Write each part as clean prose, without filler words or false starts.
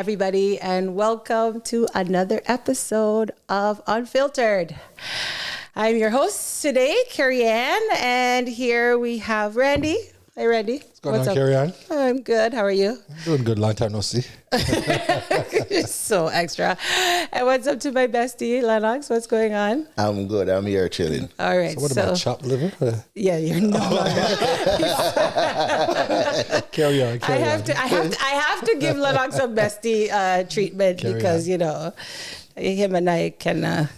everybody, and welcome to another episode of Unfiltered. I'm your host today, Carrie Ann, and here we have Randy. Hey, Randy. What's going on, Carrie Ann? I'm good. How are you? I'm doing good. Long time no see. You're so extra. And what's up to my bestie, Lennox? What's going on? I'm good. I'm here chilling. All right. So what about chopped liver? Yeah, you're no longer. Carry on. I have to give Lennox a bestie treatment because, him and I can,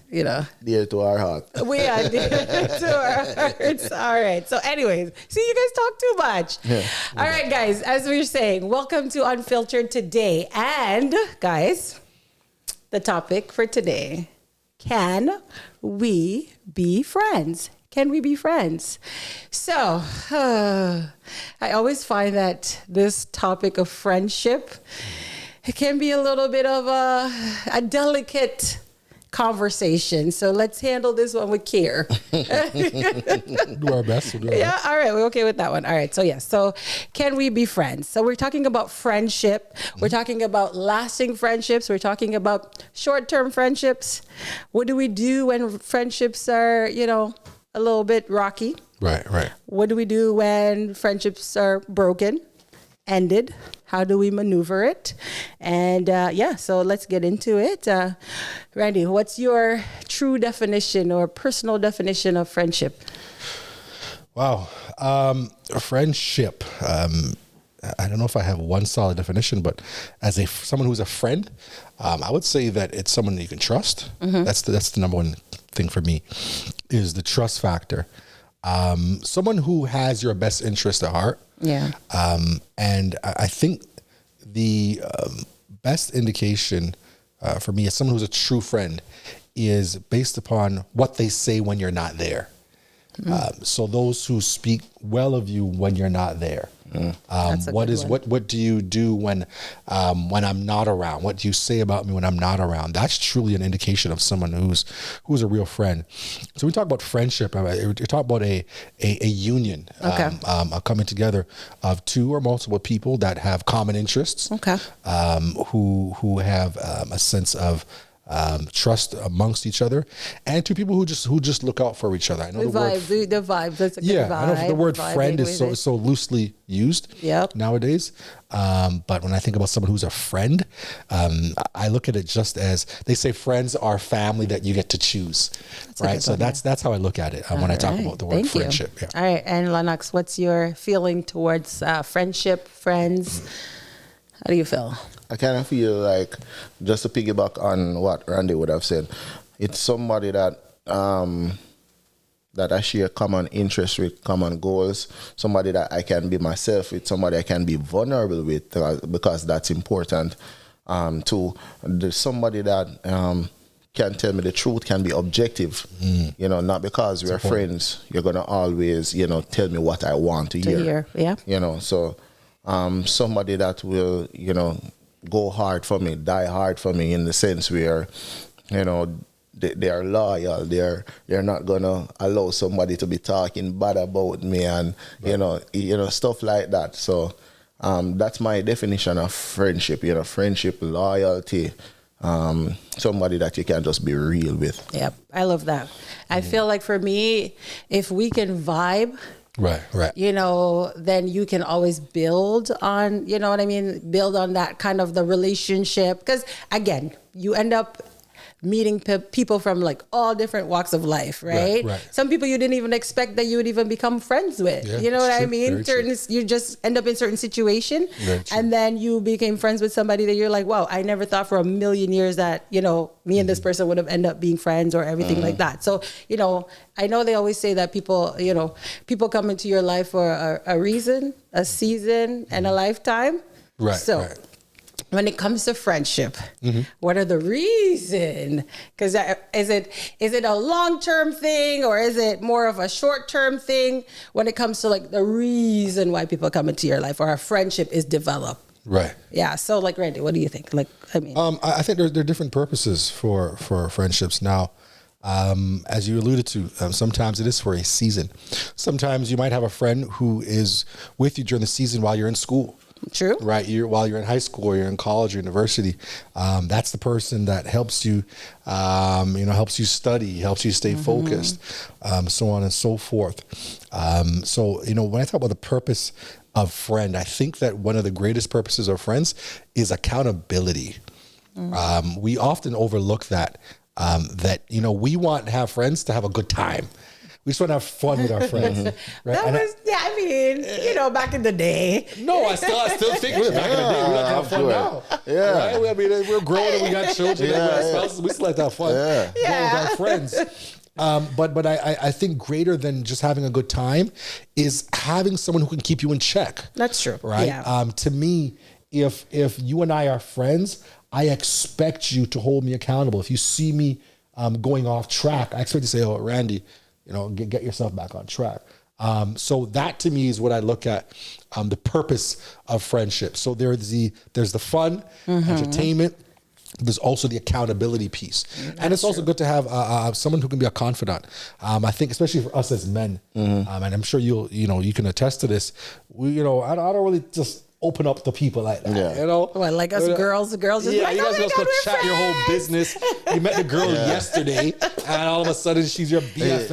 Dear to our heart. We are dear to our hearts. All right. So anyways, see, you guys talk too much. Yeah. All right, guys, as we were saying, welcome to Unfiltered today. And guys, the topic for today, can we be friends? Can we be friends? So I always find that this topic of friendship, it can be a little bit of a delicate conversation. So let's handle this one with care. Do our best. Yeah, all right. We're okay with that one. All right. So, yes. So can we be friends? So we're talking about friendship. We're talking about lasting friendships. We're talking about short-term friendships. What do we do when friendships are, a little bit rocky? Right. What do we do when friendships are broken? Ended? How do we maneuver it? And so let's get into it. Randy, what's your true definition or personal definition of friendship? Wow. Friendship. I don't know if I have one solid definition, but as someone who's a friend, I would say that it's someone that you can trust. Mm-hmm. That's the number one thing for me, is the trust factor. Someone who has your best interest at heart. Yeah. And I think the best indication for me as someone who's a true friend is based upon what they say when you're not there. So those who speak well of you when you're not there. What do you do when I'm not around? What do you say about me when I'm not around? That's truly an indication of someone who's a real friend. So we talk about friendship. We talk about a union, a coming together of two or multiple people that have common interests. Okay. Who have a sense of trust amongst each other, and two people who just look out for each other. I know the vibe. That's a good vibe. I know the word friend is so loosely used nowadays. But when I think about someone who's a friend, I look at it just as they say friends are family that you get to choose, right? So that's how I look at it when I talk about the word friendship. Yeah. All right, and Lennox, what's your feeling towards friendship, friends? How do you feel? I kind of feel like, just to piggyback on what Randy would have said, it's somebody that I share common interests with, common goals, somebody that I can be myself with, somebody I can be vulnerable with, because that's important too. There's somebody that can tell me the truth, can be objective, not because we're friends, you're going to always, tell me what I want to hear. Yeah. So somebody that will, go hard for me, die hard for me, in the sense where, they are loyal. They're not gonna allow somebody to be talking bad about me, and stuff like that. So that's my definition of friendship. Friendship, loyalty. Somebody that you can just be real with. Yep, I love that. I feel like for me, if we can vibe. Right. Then you can always build on, build on that kind of the relationship. Because again, you end up meeting people from like all different walks of life, right? Some people you didn't even expect that you would even become friends with. Yeah, you know what I mean? You just end up in certain situation, and then you became friends with somebody that you're like, wow, I never thought for a million years that, me and this person would have ended up being friends or everything like that. So, I know they always say that people come into your life for a reason, a season, and a lifetime. When it comes to friendship, what are the reason? Because is it a long-term thing, or is it more of a short-term thing when it comes to like the reason why people come into your life or a friendship is developed? Right. Yeah. So like, Randy, what do you think? I think there are different purposes for friendships now. As you alluded to, sometimes it is for a season. Sometimes you might have a friend who is with you during the season while you're in school. True. Right. While you're in high school or you're in college or university, that's the person that helps you, helps you study, helps you stay focused, so on and so forth. So, when I talk about the purpose of friend, I think that one of the greatest purposes of friends is accountability. We often overlook that, we want to have friends to have a good time. We just want to have fun with our friends. Right? Back in the day. No, I still think we're back in the day. We like to have fun now. Yeah. Right? We're grown and we got children and we got spouses. We still like to have fun with our friends. But I think greater than just having a good time is having someone who can keep you in check. That's true. Right? Yeah. To me, if you and I are friends, I expect you to hold me accountable. If you see me going off track, I expect you to say, "Oh, Randy, get yourself back on track." So that to me is what I look at, the purpose of friendship. So there's the fun, entertainment. There's also the accountability piece. And it's also good to have someone who can be a confidant. I think especially for us as men, and I'm sure you can attest to this. I don't really just open up to people like that. Yeah. Well, like us girls, the girls just like, you guys just go chat friends. your whole business. You met the girl yesterday, and all of a sudden she's your BFF.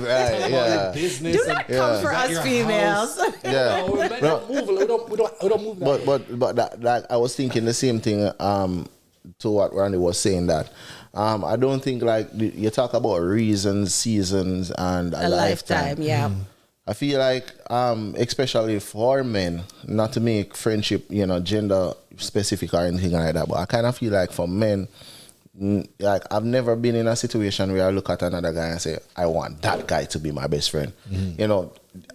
Right. Your business. Do not come for us females. Yeah. We don't move that way. But that I was thinking the same thing to what Randy was saying, that I don't think, like, you talk about reasons, seasons, and a lifetime. Yeah. I feel like, especially for men, not to make friendship, gender specific or anything like that, but I kind of feel like for men, like, I've never been in a situation where I look at another guy and say, I want that guy to be my best friend.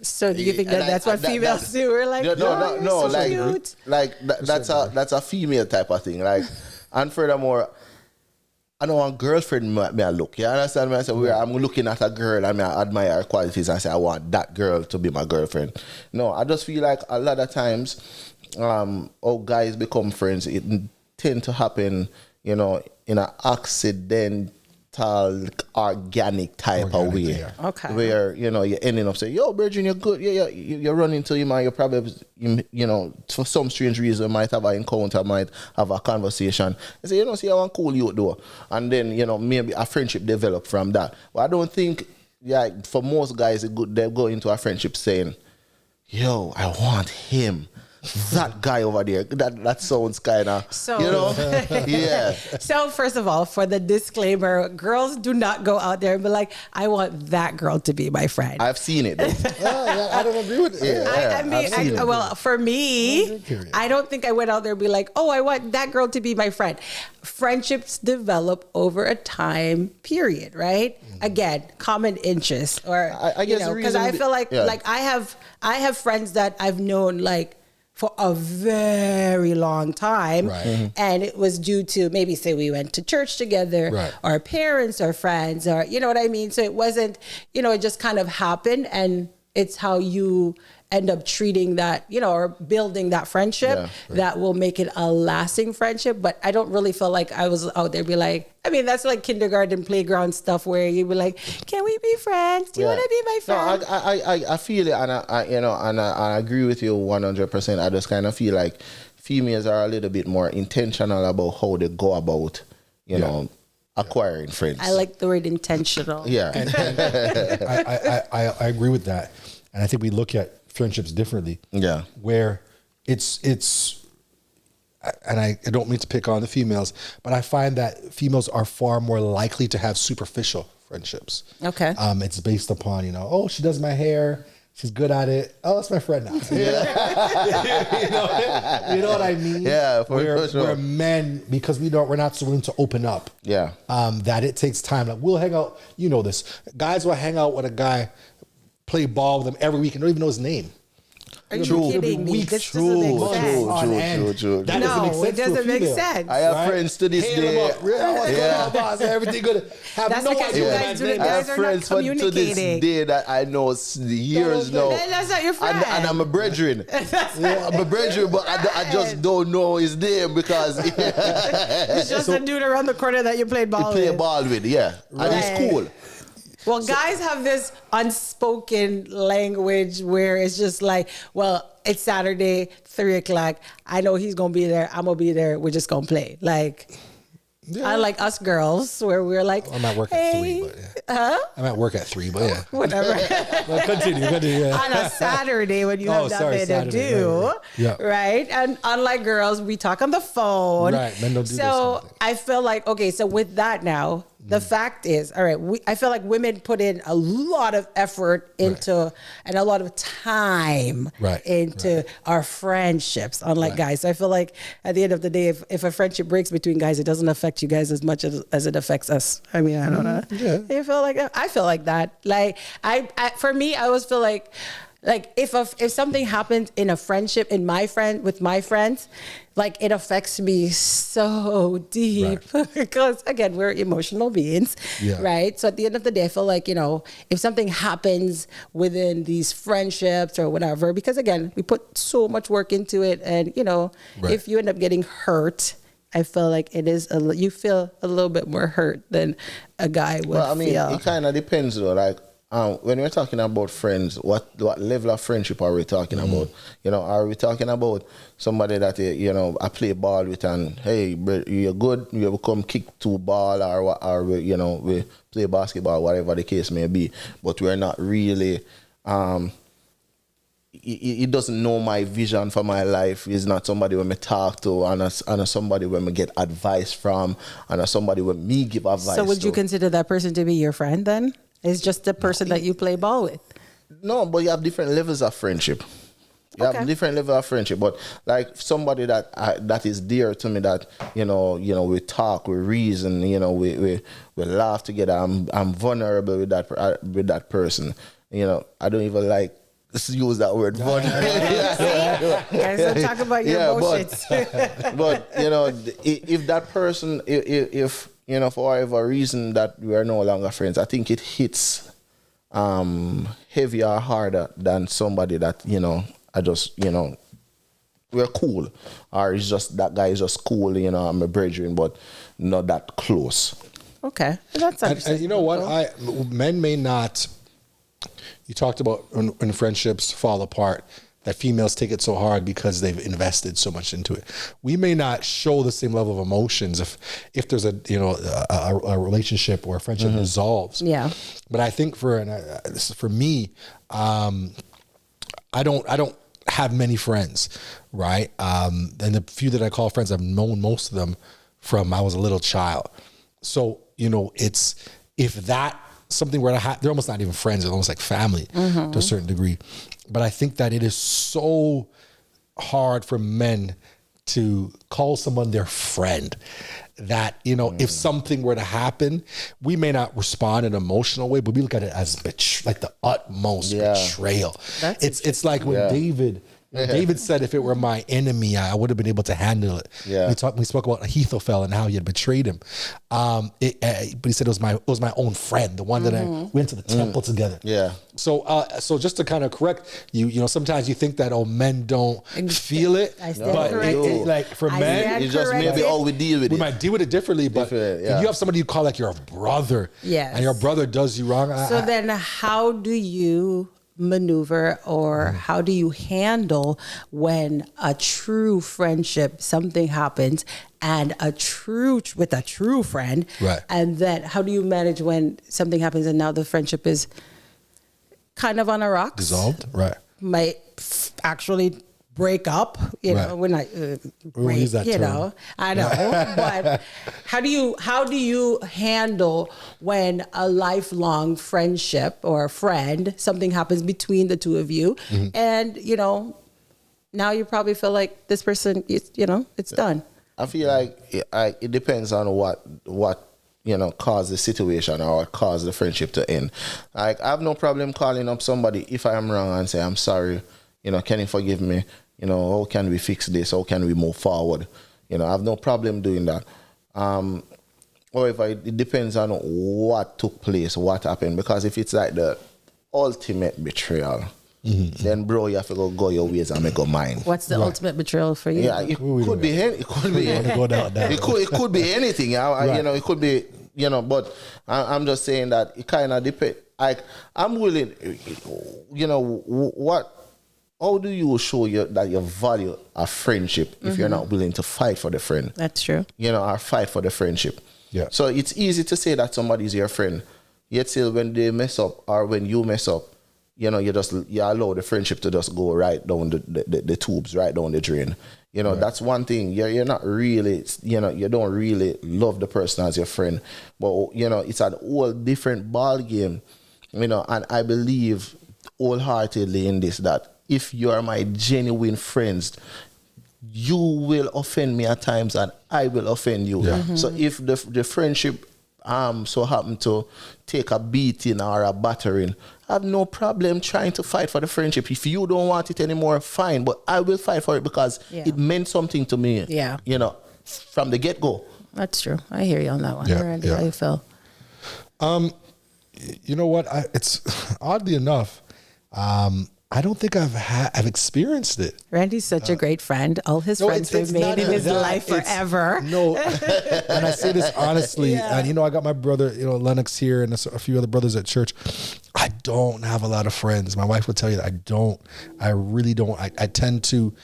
So do you think that's what females do? We're like, no, so cute. That's a female type of thing. Like, and furthermore, I know a girlfriend may I look. You understand me? I say, I'm looking at a girl and I admire her qualities and I say, I want that girl to be my girlfriend. No, I just feel like a lot of times, guys become friends, it tend to happen, in an accidental, organic type of way. Yeah. Okay. Where, you're ending up saying, yo, Virgin, you're good. Yeah, you're running to him and you probably, for some strange reason, might have an encounter, might have a conversation. And say, see how cool you do. And then, maybe a friendship develop from that. But I don't think, for most guys, they go into a friendship saying, yo, I want him. That guy over there, that sounds kind of, yeah. So first of all, for the disclaimer, girls do not go out there and be like, I want that girl to be my friend. I've seen it. I don't agree with it. For me, I don't think I went out there and be like, oh, I want that girl to be my friend. Friendships develop over a time period, right? Again, common interest, or I guess because I feel like I have friends that I've known like for a very long time. Right. And it was due to maybe say we went to church together, right. Our parents or friends, or you know what I mean? So it wasn't, it just kind of happened, and it's how you end up treating that, or building that friendship that will make it a lasting friendship. But I don't really feel like I was out there be like, that's like kindergarten playground stuff where you be like, can we be friends? Do you want to be my friend? No, I feel it, and I agree with you 100%. I just kind of feel like females are a little bit more intentional about how they go about, acquiring friends. I like the word intentional. Yeah. I agree with that. And I think we look at friendships differently. Yeah. Where it's and I don't mean to pick on the females, but I find that females are far more likely to have superficial friendships. Okay. It's based upon, she does my hair, she's good at it. Oh, that's my friend now. you know what I mean? Yeah, for sure. We're men, because we're not so willing to open up. Yeah. That it takes time. Like, we'll hang out, this. Guys will hang out with a guy, play ball with him every week and don't even know his name. Are you kidding me? This doesn't make sense. True. That doesn't make sense. I have friends to this day. Everything good. That's because you guys do the guys are not communicating. To this day that I know years now. That's not your friend. And I'm a brethren. I'm a brethren, but I just don't know his name because it's just a dude around the corner that you played ball with. Yeah. Right. And it's cool. Well, guys have this unspoken language where it's just like, well, it's Saturday, 3:00. I know he's gonna be there. I'm gonna be there. We're just gonna play. Like, I like us girls where we're like, I'm at work at 3, but I'm at work at 3, but yeah. Whatever. Well, continue. Yeah. On a Saturday when you have nothing to do, right. Yeah. right? And unlike girls, we talk on the phone. Right, men don't do this So kind of thing. I feel like, okay, so with that now, the fact is, all right, I feel like women put in a lot of effort into and a lot of time into our friendships, unlike guys. So I feel like at the end of the day, if a friendship breaks between guys, it doesn't affect you guys as much as it affects us. I mean, I don't know. Yeah. You feel like that? I feel like that. Like for me, I always feel like if something happens in a friendship with my friends, like it affects me so deep because again, we're emotional beings, right? So at the end of the day, I feel like, if something happens within these friendships or whatever, because again, we put so much work into it, and if you end up getting hurt, I feel like you feel a little bit more hurt than a guy would feel. It kind of depends though, like. When we're talking about friends, what level of friendship are we talking about? Are we talking about somebody that I play ball with and hey, you're good, you come kick 2 ball or we play basketball, whatever the case may be, but we're not really. He doesn't know my vision for my life. He's not somebody when me talk to, and somebody when me get advice from, and somebody when me give advice. So would you consider that person to be your friend then? It's just the person that you play ball with. No, but you have different levels of friendship. You have different levels of friendship. But like somebody that is dear to me, that we talk, we reason, we laugh together. I'm vulnerable with that person. I don't even like use that word vulnerable. Guys, don't talk about your emotions. But if that person, if for whatever reason that we are no longer friends, I think it hits heavier or harder than somebody that, I just, we're cool. Or it's just, that guy is just cool, I'm a brethren, but not that close. Okay. That's understandable. And you know what? Men may not, you talked about when friendships fall apart, that females take it so hard because they've invested so much into it. We may not show the same level of emotions if there's a relationship or a friendship dissolves. Yeah. But I think for me, I don't have many friends, right? And the few that I call friends, I've known most of them from I was a little child. So it's if that something were to happen, they're almost not even friends; they're almost like family to a certain degree. But I think that it is so hard for men to call someone their friend that, if something were to happen, we may not respond in an emotional way, but we look at it as like the utmost betrayal. It's like when David said, if it were my enemy, I would have been able to handle it. Yeah. We spoke about Ahithophel and how he had betrayed him. But he said it was my own friend, the one that I went to the temple together. Yeah. So just to kind of correct you, sometimes you think that men don't feel it, but like for men, it's just maybe we deal with it. We might deal with it differently, but if you have somebody you call like your brother, and your brother does you wrong. So then how do you maneuver or how do you handle when a true friendship, something happens and with a true friend, and then how do you manage when something happens and now the friendship is kind of on a rocks, dissolved, right? Might actually break up, we're not break, I know, but how do you handle when a lifelong friendship or a friend, something happens between the two of you, and now you probably feel like this person, it's done. I feel like it depends on what caused the situation or what caused the friendship to end. Like, I have no problem calling up somebody if I am wrong and say, I'm sorry, can you forgive me? How can we fix this? How can we move forward? I have no problem doing that. However, it depends on what took place, what happened. Because if it's like the ultimate betrayal, then bro, you have to go your ways and make go mine. What's the ultimate betrayal for you? Yeah, it could be anything. It could be anything. It could be, but I'm just saying that it kind of depends. Like, I'm willing, how do you show that you value a friendship if you're not willing to fight for the friend? That's true. Or fight for the friendship. Yeah. So it's easy to say that somebody's your friend, yet still when they mess up or when you mess up, you allow the friendship to just go right down the tubes, right down the drain. That's one thing. You're not really, you don't really love the person as your friend, but it's a whole different ball game. And I believe wholeheartedly in this, that if you are my genuine friends, you will offend me at times and I will offend you. Yeah. So if the friendship so happen to take a beating or a battering, I have no problem trying to fight for the friendship. If you don't want it anymore, fine, but I will fight for it because it meant something to me. Yeah. From the get-go. That's true. I hear you on that one. Yeah, Randy, how you feel? You know what? It's oddly enough, I don't think I've experienced it. Randy's such a great friend. All his friends have made in his life forever. No, and I say this honestly. And I got my brother, Lennox here, and a few other brothers at church. I don't have a lot of friends. My wife will tell you that I don't. I really don't. I tend to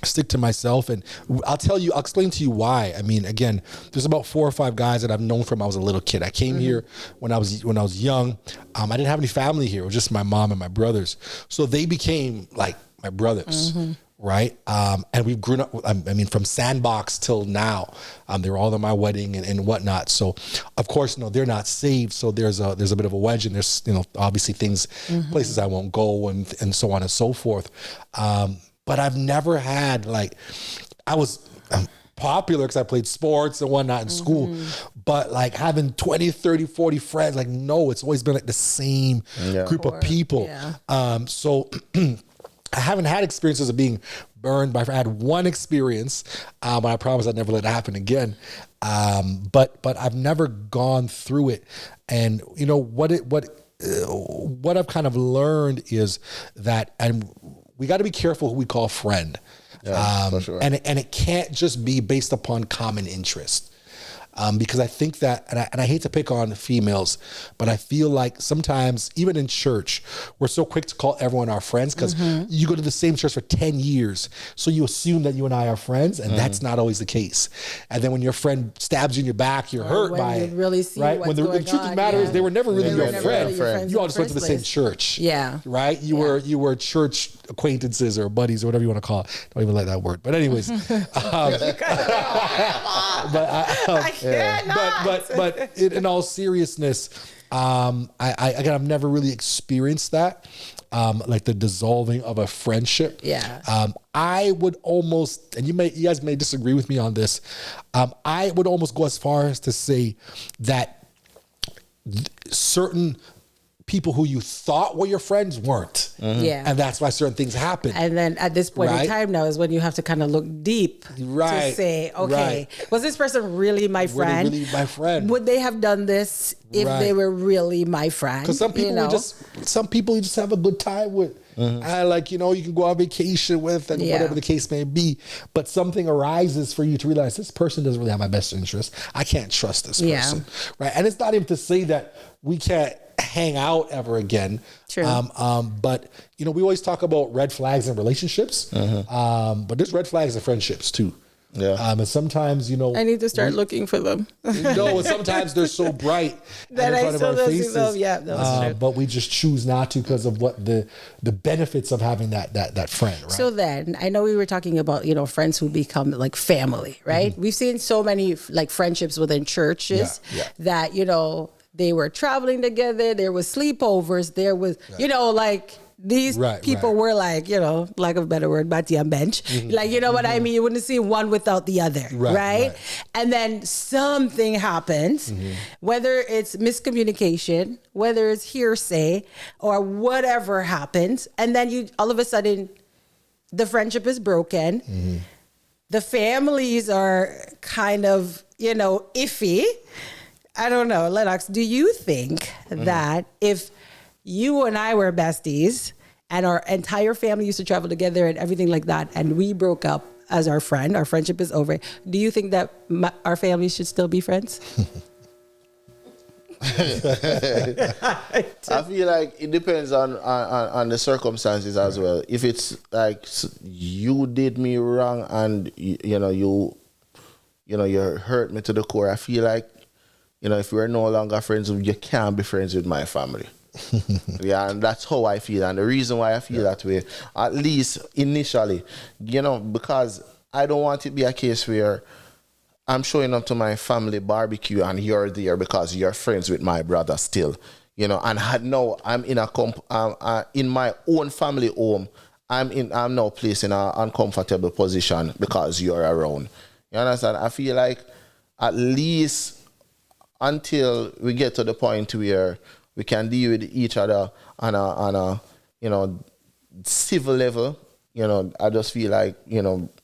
stick to myself, and I'll explain to you why. I mean, again, there's about 4 or 5 guys that I've known from I was a little kid. I came here when I was young. I didn't have any family here. It was just my mom and my brothers. So they became like my brothers, right? And we've grown up, from sandbox till now. They were all at my wedding and whatnot. So of course, they're not saved. So there's a bit of a wedge, and there's, obviously things, places I won't go and so on and so forth. But I've never had, I was popular because I played sports and whatnot in school, but having 20, 30, 40 friends, no, it's always been the same group of people. Yeah. So I haven't had experiences of being burned by. I had one experience, but I promise I'd never let it happen again. But I've never gone through it. And what I've kind of learned is that, and we got to be careful who we call friend. Yeah, for sure. And it can't just be based upon common interest. Because I think that, and I hate to pick on females, but I feel like sometimes, even in church, we're so quick to call everyone our friends because you go to the same church for 10 years. So you assume that you and I are friends, and that's not always the case. And then when your friend stabs you in your back, you're hurt by it. Really see right? When the truth of the matter is, they were never really your friend. You all just went to the same church. Yeah. Right? You were church acquaintances or buddies or whatever you want to call it. Don't even like that word. But anyways. But in all seriousness, I've never really experienced that, like the dissolving of a friendship. Yeah. I would almost, and you guys may disagree with me on this. I would almost go as far as to say that certain people who you thought were your friends weren't. Yeah. And that's why certain things happen. And then at this point in time now is when you have to kind of look deep to say, okay, was this person really my friend? Really my friend? Would they have done this if they were really my friend? Because some people you just have a good time with. You can go on vacation with and whatever the case may be. But something arises for you to realize this person doesn't really have my best interest. I can't trust this person. Right. And it's not even to say that we can't hang out ever again. True. But we always talk about red flags in relationships. But there's red flags in friendships too. Yeah. And sometimes, I need to start looking for them. And sometimes they're so bright that in front of our faces. Them. Yeah, that's true. But we just choose not to because of what the benefits of having that friend, right? So then, I know we were talking about, friends who become like family, right? We've seen so many friendships within churches that, they were traveling together, there was sleepovers, there was, these people were like a better word, Bati and bench. What I mean? You wouldn't see one without the other, right? And then something happens, whether it's miscommunication, whether it's hearsay, or whatever happens, and then all of a sudden, the friendship is broken. The families are kind of, iffy. I don't know, Lennox, do you think that if you and I were besties and our entire family used to travel together and everything like that, and we broke up, as our friend. Our friendship is over. Do you think that our families should still be friends? I feel like it depends on the circumstances as well. If it's like you did me wrong and you hurt me to the core, I feel like if we're no longer friends, you can't be friends with my family. Yeah, and that's how I feel. And the reason why I feel that way, at least initially, because I don't want it to be a case where I'm showing up to my family barbecue and you're there because you're friends with my brother still, and now I'm in in my own family home. I'm now placed in an uncomfortable position because you're around. You understand? I feel like at least until we get to the point where we can deal with each other on a civil level, I just feel like,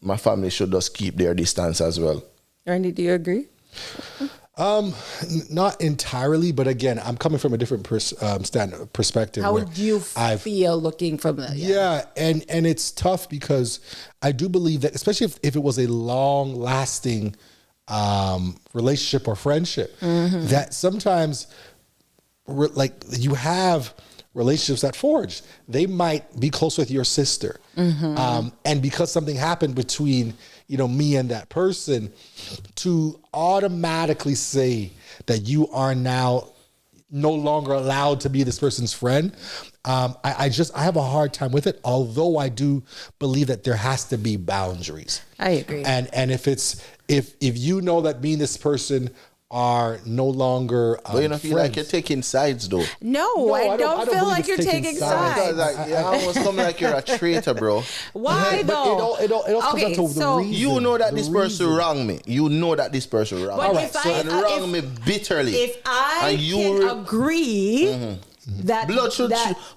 my family should just keep their distance as well. Randy, do you agree? Not entirely, but again, I'm coming from a different perspective. How would you feel looking from that? Yeah, and it's tough because I do believe that, especially if it was a long-lasting relationship or friendship, that sometimes you have relationships that forge. They might be close with your sister, and because something happened between me and that person, to automatically say that you are now no longer allowed to be this person's friend, I have a hard time with it. Although I do believe that there has to be boundaries. I agree. And if you know that me and this person are no longer but you don't feel like you're taking sides though. No, I don't feel like you're taking sides. You almost come like you're a traitor, bro. Why though? It all comes down to the reason. You know that this person wronged me. You know that this person wronged me. And wronged me bitterly. If I can agree that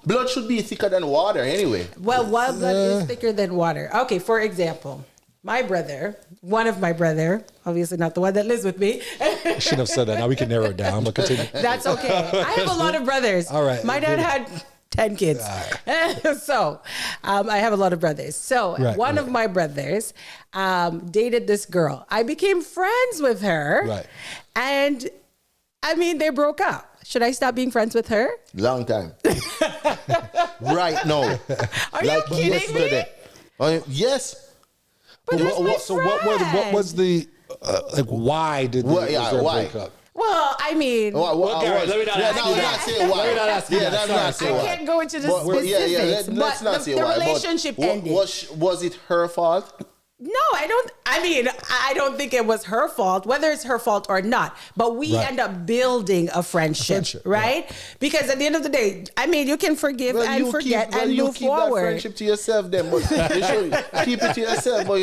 blood should be thicker than water anyway. Well, blood is thicker than water. Okay, for example, one of my brother, obviously not the one that lives with me. I shouldn't have said that. Now we can narrow it down, but continue. That's okay. I have a lot of brothers. All right. My dad had 10 kids. So I have a lot of brothers. So one of my brothers dated this girl. I became friends with her. Right. And they broke up. Should I stop being friends with her? Long time. Right now. Are you kidding me? Yes. But what was the why did was there a breakup? Well, let me not ask you. I can't go into the specifics. Let's not say the why. relationship ended. Was it her fault? No, I don't think it was her fault, whether it's her fault or not. But we end up building a friendship, right? Yeah. Because at the end of the day, you can forgive and forget and move forward. That friendship to yourself, then. But you should keep it to yourself. But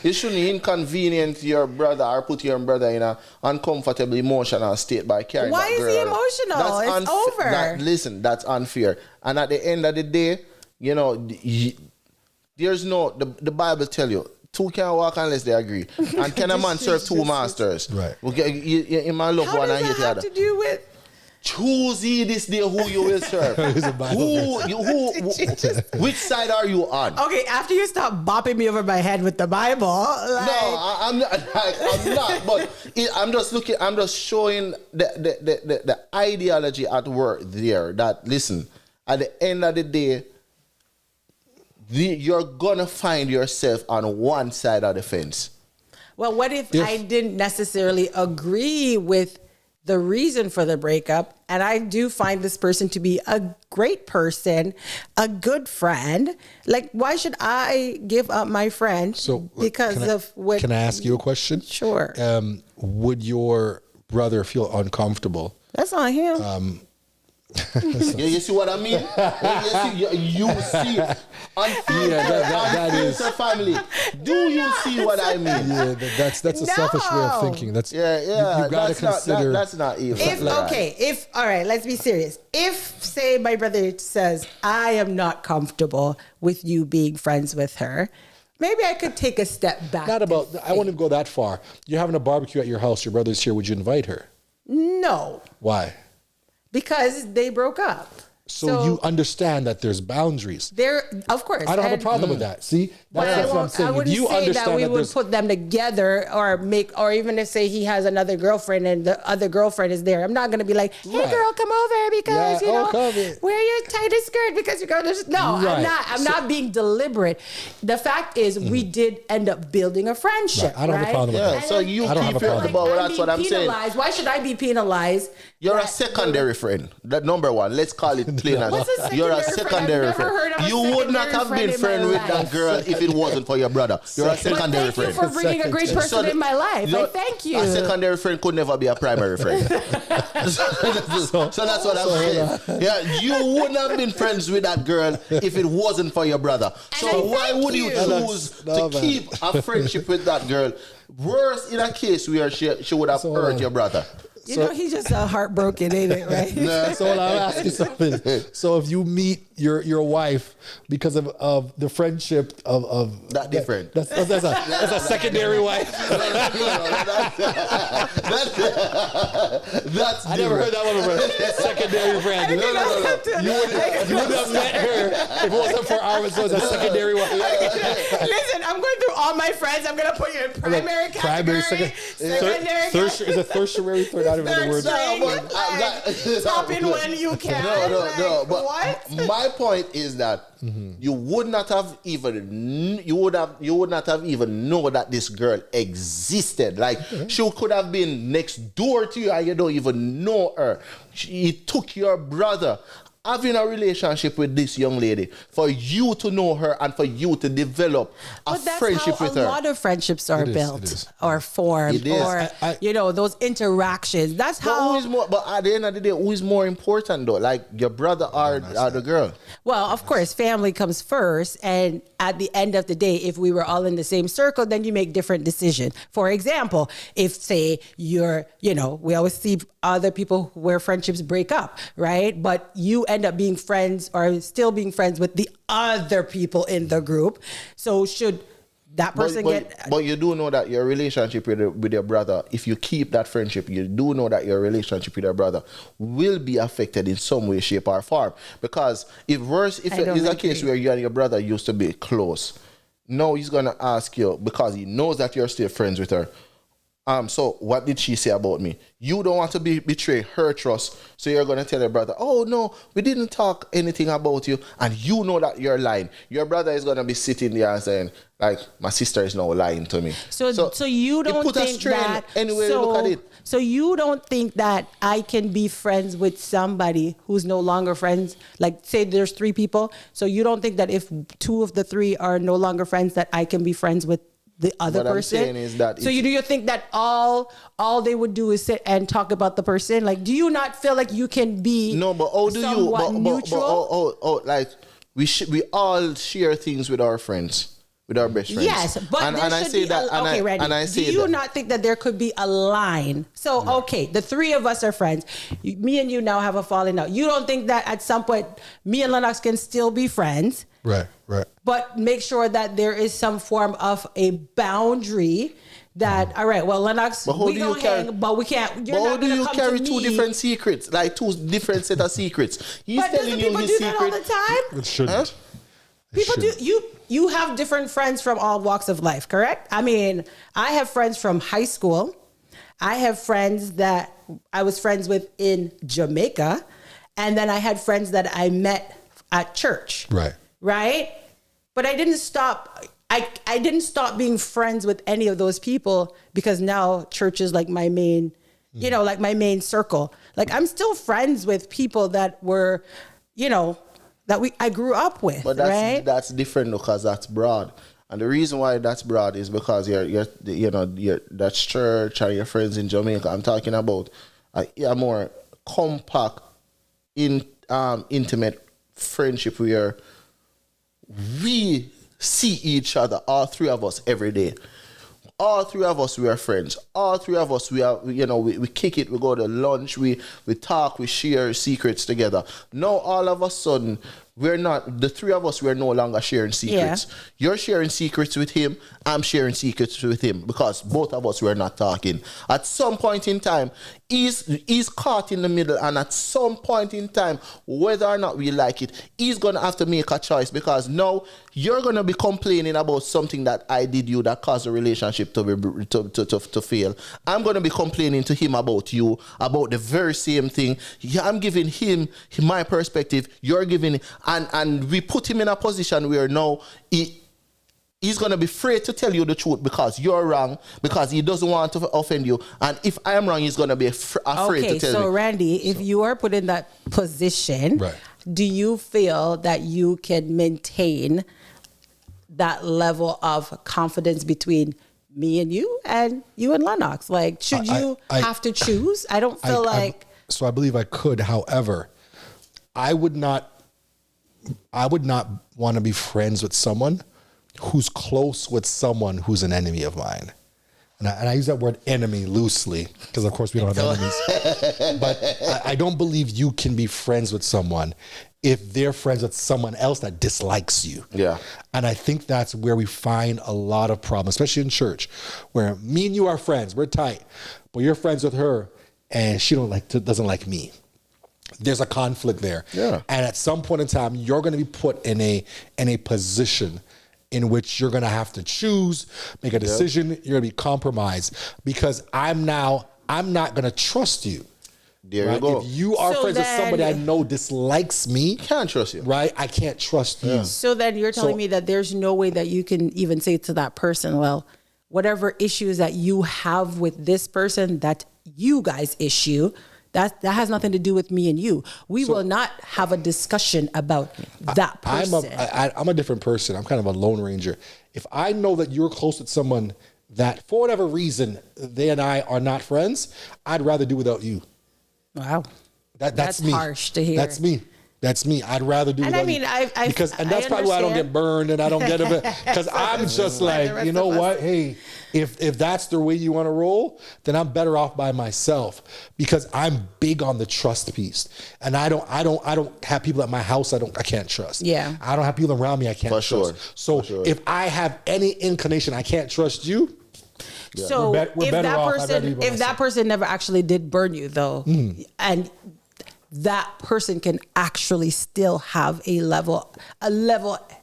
you shouldn't inconvenience your brother or put your brother in an uncomfortable emotional state by carrying. Why that girl. is he emotional? It's over. Listen, that's unfair. And at the end of the day, there's the Bible tell you. Two can't walk unless they agree. And can a man serve two masters? Right. Okay, you might love one and hate the other. How does that have to do with? Choose ye this day who you will serve. Which side are you on? Okay, after you stop bopping me over my head with the Bible. No, I'm not. I'm not. But I'm just showing the ideology at work there. That listen, at the end of the day, you're gonna find yourself on one side of the fence. Well, what if I didn't necessarily agree with the reason for the breakup, and I do find this person to be a great person, a good friend? Like, why should I give up my friend because of what? Can I ask you a question? Sure. Would your brother feel uncomfortable? That's not him. You see what I mean? You see, that is a family. Do you see what I mean? Yeah, that's a selfish way of thinking. That's you got to consider. That's not even. All right, let's be serious. If, say, my brother says, I am not comfortable with you being friends with her, maybe I could take a step back. I wouldn't go that far. You're having a barbecue at your house. Your brother's here. Would you invite her? No. Why? Because they broke up. So you understand that there's boundaries. There, of course. I don't have a problem with that. See, that's what I'm saying. I wouldn't say that we would put them together or even if say he has another girlfriend and the other girlfriend is there. I'm not going to be like, hey girl, come over because, wear your tightest skirt because you're going to, no, I'm not being deliberate. The fact is we did end up building a friendship. I don't have a problem with that. So you keep talking about that's what I'm saying. Why should I be penalized? You're a secondary friend. That number one. Let's call it plain as. You're a secondary friend. You would not have been friends with that girl if it wasn't for your brother. You're a secondary friend. Thank you for bringing a great person in my life. I thank you. A secondary friend could never be a primary friend. So that's what I'm saying. Yeah, you wouldn't have been friends with that girl if it wasn't for your brother. So why would you choose to keep a friendship with that girl? Worse in a case where she would have hurt your brother. You know, he's just heartbroken, ain't it, right? Nah, so I'll ask you something. So if you meet your wife because of the friendship of that different. That's a secondary wife. That's I never heard that one before. Secondary friend. You wouldn't have met her if it wasn't for our so it's a secondary wife. Listen, I'm going through all my friends. I'm gonna put you in primary category, secondary, is a tertiary, third. I don't know the word. Top in when you can. No. But what? My point is that you would not have even know that this girl existed. Like she could have been next door to you and you don't even know her. It took your brother having a relationship with this young lady for you to know her and for you to develop a friendship with her. A lot of friendships are built or formed or those interactions. That's how. But at the end of the day, who is more important though? Like your brother or the girl? Well, of course, family comes first, and at the end of the day, if we were all in the same circle, then you make different decisions. For example, if say we always see other people where friendships break up, right? But you end up being friends or still being friends with the other people in the group. So should that person But you do know that your relationship with your brother, if you keep that friendship, you do know that your relationship with your brother will be affected in some way, shape, or form. Because if it is a case where you and your brother used to be close, now he's gonna ask you because he knows that you're still friends with her. So what did she say about me? You don't want to betray her trust, so you're going to tell your brother, oh no, we didn't talk anything about you, and you know that you're lying. Your brother is going to be sitting there and saying, like, my sister is now lying to me. So you don't think that, anyway, look at it. So you don't think that I can be friends with somebody who's no longer friends? Like, say there's 3 people. So you don't think that if 2 of the 3 are no longer friends, that I can be friends with the other person? I'm saying is that so do you think that all they would do is sit and talk about the person? Like, do you not feel like you can be neutral? Like we all share things with our friends, with our best friends. Yes, but do you not think that there could be a line? So okay, the 3 of us are friends. Me and you now have a falling out. You don't think that at some point me and Lennox can still be friends? Right. But make sure that there is some form of a boundary that, all right, well, Lennox, we don't hang, but we can't. But how do you carry 2 different secrets, like 2 different set of secrets? He's telling you his secret. But people do that all the time? It shouldn't. People do. You have different friends from all walks of life, correct? I mean, I have friends from high school. I have friends that I was friends with in Jamaica. And then I had friends that I met at church. Right? But I didn't stop. I didn't stop being friends with any of those people because now church is like my main, like my main circle. Like I'm still friends with people that were, I grew up with. But that's different because that's broad. And the reason why that's broad is because that's church and your friends in Jamaica. I'm talking about a more compact, intimate friendship where we see each other, all 3 of us, every day. All 3 of us, we are friends. All 3 of us, we kick it, we go to lunch, we talk, we share secrets together. Now, all of a sudden, the 3 of us, we're no longer sharing secrets. Yeah. You're sharing secrets with him, I'm sharing secrets with him because both of us were not talking. At some point in time, he's caught in the middle, and at some point in time, whether or not we like it, he's gonna have to make a choice, because now you're gonna be complaining about something that I did you that caused the relationship to fail. I'm gonna be complaining to him about you, about the very same thing. Yeah, I'm giving him my perspective. You're giving, and we put him in a position where now he's going to be afraid to tell you the truth because you're wrong, because he doesn't want to offend you. And if I am wrong, he's going to be afraid to tell you. So, Randy, if you are put in that position, do you feel that you can maintain that level of confidence between me and you and Lennox? Like, should you have to choose? I don't feel like... So I believe I could. However, I would not want to be friends with someone who's close with someone who's an enemy of mine. And I use that word enemy loosely because, of course, we don't have enemies. But I don't believe you can be friends with someone if they're friends with someone else that dislikes you. Yeah. And I think that's where we find a lot of problems, especially in church, where me and you are friends, we're tight, but you're friends with her and she doesn't like me. There's a conflict there. Yeah. And at some point in time, you're going to be put in a position in which you're going to have to choose, make a decision. You're going to be compromised because I'm not going to trust you. There you go. If you are friends with somebody I know dislikes me, can't trust you. Right? I can't trust you. So then you're telling me that there's no way that you can even say to that person, well, whatever issues that you have with this person that you guys issue, that has nothing to do with me and you. We will not have a discussion about that person. I'm a different person. I'm kind of a lone ranger. If I know that you're close with someone that, for whatever reason, they and I are not friends, I'd rather do without you. Wow. That's me. Harsh to hear. That's me. That's me. I'd rather do. And I mean, that's probably why I don't get burned and I don't get it because I'm just like, you know what? Hey, if that's the way you want to roll, then I'm better off by myself because I'm big on the trust piece, and I don't have people at my house I can't trust. Yeah, I don't have people around me I can't trust. Sure. So if I have any inclination I can't trust you. Yeah. So if that person never actually did burn you though, and that person can actually still have a level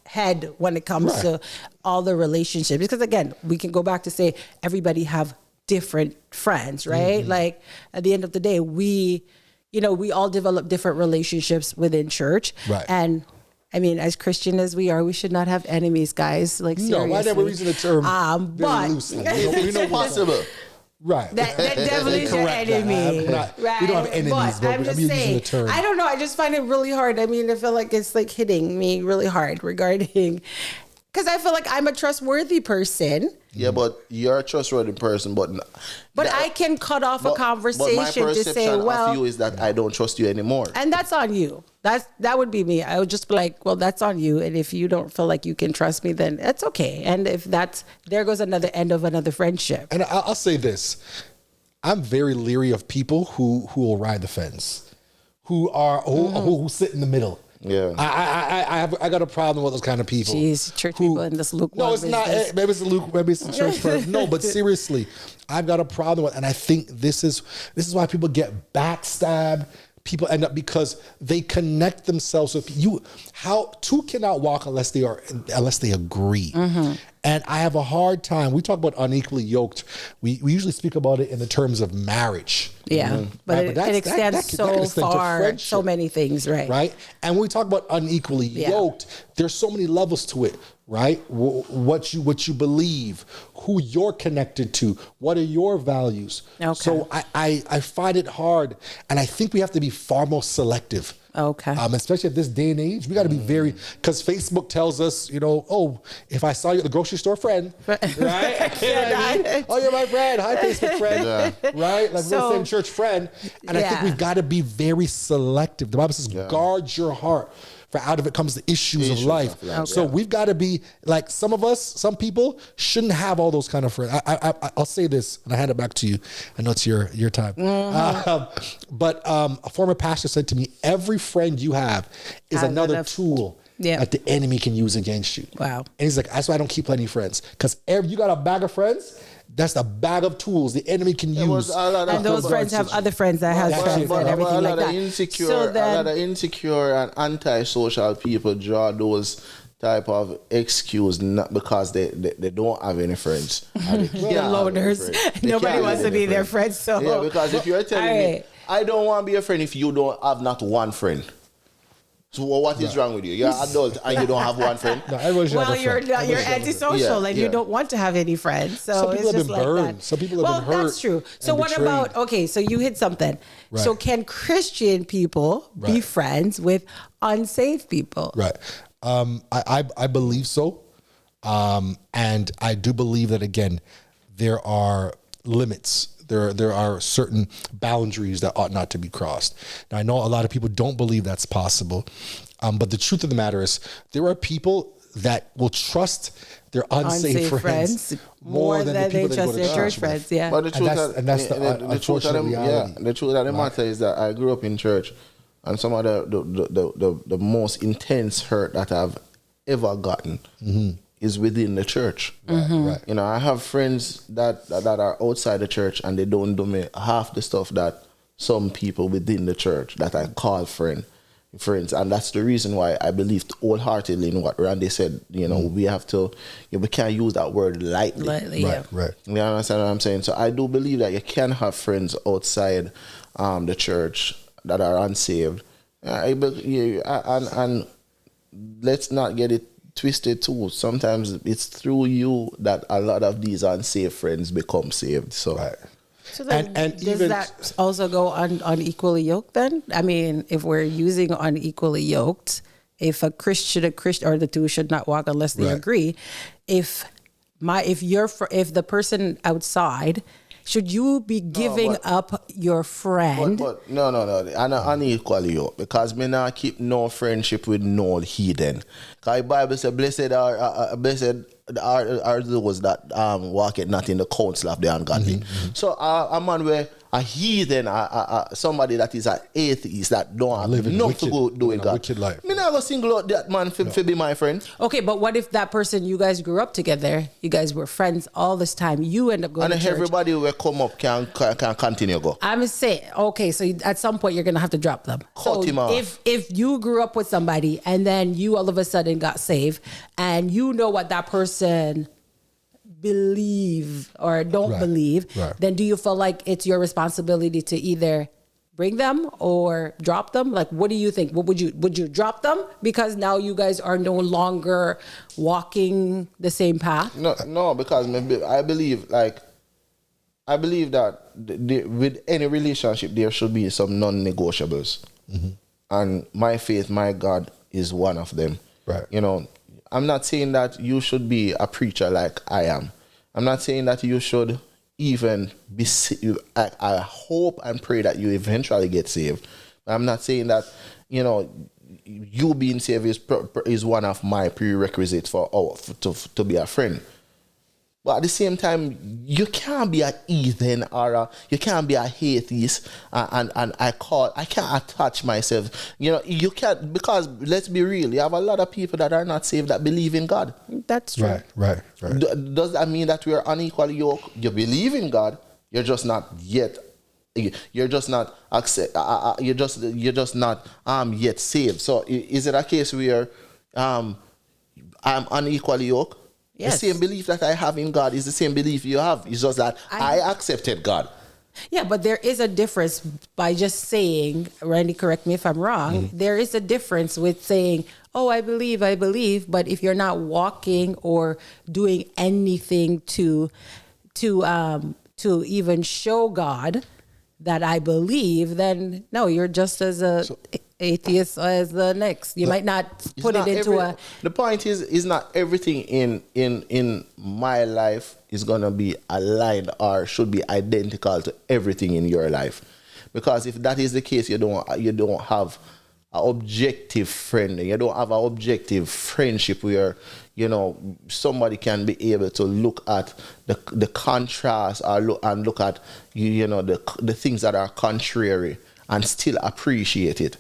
head when it comes to all the relationships. Because again, we can go back to say everybody have different friends, right? Like at the end of the day, we all develop different relationships within church. Right. And I mean, as Christian as we are, we should not have enemies, guys. Like seriously. No, I never using the term very loosely. We know possible. Right. That devil is your enemy. Right. We don't have enemies, but I'm just using the term. I don't know. I just find it really hard. I mean, I feel like it's like hitting me really hard regarding, because I feel like I'm a trustworthy person. Yeah, but you're a trustworthy person, but I can cut off a conversation but my perception to say, well, of you is that I don't trust you anymore. And that's on you. That would be me. I would just be like, well, that's on you. And if you don't feel like you can trust me, then that's okay. And if there goes another end of another friendship. And I'll say this. I'm very leery of people who will ride the fence, who sit in the middle. Yeah, I got a problem with those kind of people. Jeez, church people in this lukewarm. No, it's not. Maybe it's the church person. No, but seriously, I've got a problem with, and I think this is why people get backstabbed. People end up because they connect themselves with you. How two cannot walk unless they agree. And I have a hard time. We talk about unequally yoked. We usually speak about it in the terms of marriage. Yeah, but it extends so far, so many things, right? Right. And when we talk about unequally yoked, there's so many levels to it. Right? What you believe, who you're connected to, what are your values? Okay. So I find it hard, and I think we have to be far more selective. Okay. Especially at this day and age, we got to be very, because Facebook tells us, if I saw you at the grocery store, friend, right? Oh, you're my friend. Hi, Facebook friend. Yeah. Right? Like we're the same church friend. And I think we've got to be very selective. The Bible says, guard your heart. For out of it comes the issues of life. So we've got to be like some people shouldn't have all those kind of friends. I'll say this and I hand it back to you. I know it's your time. But a former pastor said to me, every friend you have is another tool that the enemy can use against you. Wow. And he's like, that's why I don't keep any friends. Because you got a bag of friends, that's the bag of tools the enemy can use. And those friends have other friends that have friends and everything like that. A lot of insecure and antisocial people draw those type of excuse, not because they don't have any friends. They're loners. Nobody wants to be their friend. So yeah, because if you're telling me I don't want to be a friend if you don't have not one friend. So what is wrong with you? You're an adult and you don't have one friend. No, well, you're antisocial and you don't want to have any friends. So some people it's have been like burned. that. Some people have been hurt. That's true. So what betrayed. about, okay, so you hit something. Right. So can Christian people be friends with unsaved people? Right. I believe so. And I do believe that, again, there are limits. There are certain boundaries that ought not to be crossed. Now, I know a lot of people don't believe that's possible, but the truth of the matter is there are people that will trust their unsaved friends more than they trust their church friends. Yeah, but the truth that's the unfortunate reality. Yeah, the truth of the matter is that I grew up in church, and some of the most intense hurt that I've ever gotten is within the church. Right. You know, I have friends that are outside the church and they don't do me half the stuff that some people within the church that I call friends. And that's the reason why I believed wholeheartedly in what Randy said. You know, we can't use that word lightly. Right. You understand what I'm saying? So I do believe that you can have friends outside the church that are unsaved. And let's not get it twisted too. Sometimes it's through you that a lot of these unsaved friends become saved. So, so then does that also go on unequally yoked then? I mean, if we're using unequally yoked, if a Christian or the two should not walk unless they agree, if the person outside, should you be giving up your friend? But no. I'm not unequally yoked, because me not keep no friendship with no heathen. Because the Bible says, blessed are those that walk it not in the counsel of the ungodly. So a man where a heathen, somebody that is an atheist that don't have enough to go doing God. Wicked life. Me not go single out that man for be my friend. Okay, but what if that person, you guys grew up together, you guys were friends all this time, you end up going to church. And everybody will come up can continue go. I'm saying, okay, so at some point you're going to have to drop them. Cut him off. If you grew up with somebody and then you all of a sudden got saved and you know what that person believe or don't believe, then do you feel like it's your responsibility to either bring them or drop them? Like, what do you think? What would you drop them because now you guys are no longer walking the same path? No, because I believe that with any relationship there should be some non-negotiables, and my faith, my God, is one of them. Right. You know, I'm not saying that you should be a preacher like I am. I'm not saying that you should even be. I hope and pray that you eventually get saved. But I'm not saying that, you know, you being saved is one of my prerequisites to be a friend. But at the same time, you can't be a heathen or you can't be a atheist and I can't attach myself. You know, you can't, because let's be real, you have a lot of people that are not saved that believe in God. That's true. Right. Does that mean that we are unequally yoked? You believe in God, you're just not yet. You're just not you're just not yet saved. So is it a case where I'm unequally yoked? Yes. The same belief that I have in God is the same belief you have. It's just that I accepted God. Yeah, but there is a difference by just saying, Randy, correct me if I'm wrong, there is a difference with saying, oh, I believe, but if you're not walking or doing anything to even show God that I believe, then no, you're just as atheist as the next. You might not put it into The point is not everything in my life is gonna be aligned or should be identical to everything in your life, because if that is the case, you don't have an objective friend. You don't have an objective friendship where, you know, somebody can be able to look at the contrast or look at you know the things that are contrary and still appreciate it.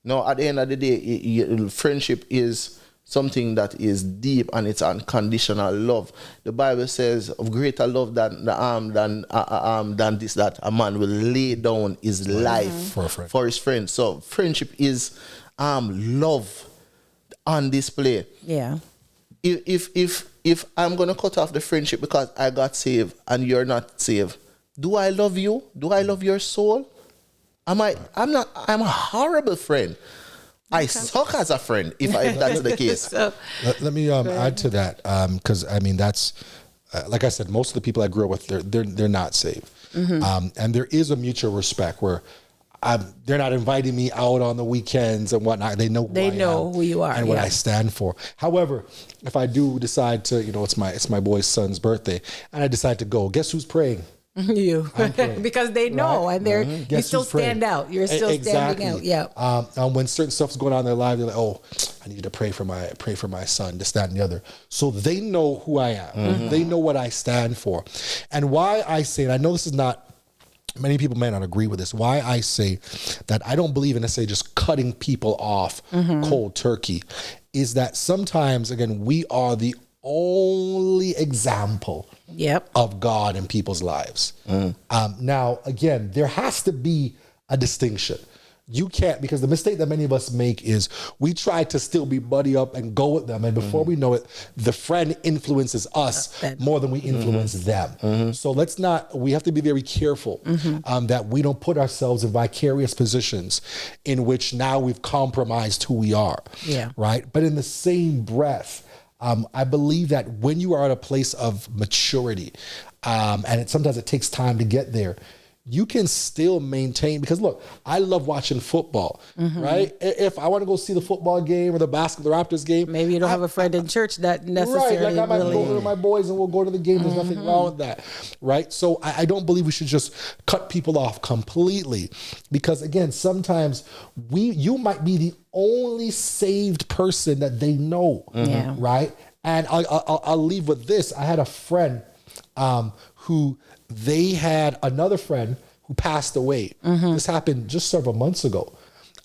No, at the end of the day, friendship is something that is deep and it's unconditional love. The Bible says of greater love than this, that a man will lay down his life for his friend. So friendship is love on display. Yeah. If I'm gonna cut off the friendship because I got saved and you're not saved, do I love you? Do I love your soul? I'm not. I'm a horrible friend. I suck as a friend if that's the case. So, let me add to that, because I mean that's like I said, most of the people I grew up with, they're not saved, and there is a mutual respect where they're not inviting me out on the weekends and whatnot. They know who you are and what I stand for. However, if I do decide to, it's my boy's son's birthday, and I decide to go, guess who's praying? You, because they know, and they're you still stand out. You're still standing out. Yeah. When certain stuff's going on in their life, they're like, "Oh, I need to pray for my son, this, that, and the other." So they know who I am. They know what I stand for, and why I say, and I know this is not. Many people may not agree with this. Why I say that I don't believe in necessarily just cutting people off cold turkey is that sometimes, again, we are the only example of God in people's lives. Now, again, there has to be a distinction. You can't, because the mistake that many of us make is we try to still be buddy up and go with them. And before we know it, the friend influences us more than we influence them. So we have to be very careful that we don't put ourselves in vicarious positions in which now we've compromised who we are. Yeah. Right. But in the same breath, I believe that when you are at a place of maturity, and sometimes it takes time to get there, you can still maintain, because look, I love watching football, right? If I want to go see the football game or the Raptors game. Maybe you don't have a friend in church that necessarily. Right, like I might go with my boys and we'll go to the game. There's nothing wrong with that, right? So I don't believe we should just cut people off completely, because again, sometimes you might be the only saved person that they know, right? And I'll leave with this. I had a friend who they had another friend who passed away. This happened just several months ago.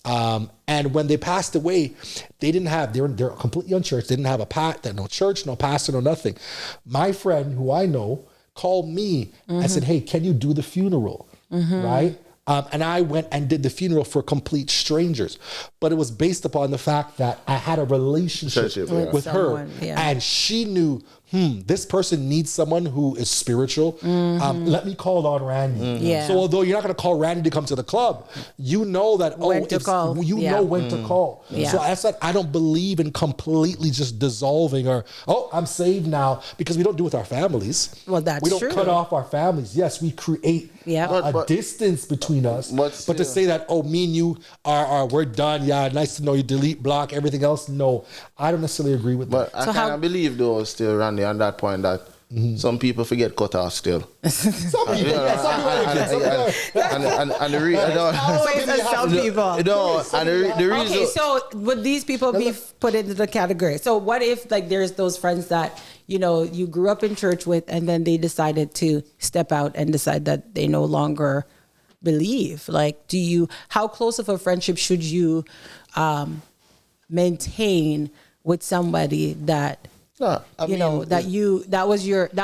And when they passed away, they're completely unchurched. They didn't have no church, no pastor, no nothing. My friend, who I know, called me and said, "Hey, can you do the funeral?" Right? And I went and did the funeral for complete strangers. But it was based upon the fact that I had a relationship with her. And she knew, this person needs someone who is spiritual. Let me call on Randy. So although you're not going to call Randy to come to the club, you know that, know when to call. So I said, I don't believe in completely just dissolving or, I'm saved now, because we don't do it with our families. Well, that's true. We don't cut off our families. Yes, we create a distance between us. But to say that, me and you we're done. Yeah, nice to know you. Delete, block, everything else. No, I don't necessarily agree with that. But I kind of believe, though, still, Randy, on that point that some people forget cut off still. Some people, and the reason, some people. The reason. Okay, so would these people be put into the category? So what if there's those friends that you grew up in church with, and then they decided to step out and decide that they no longer believe? How close of a friendship should you maintain with somebody that that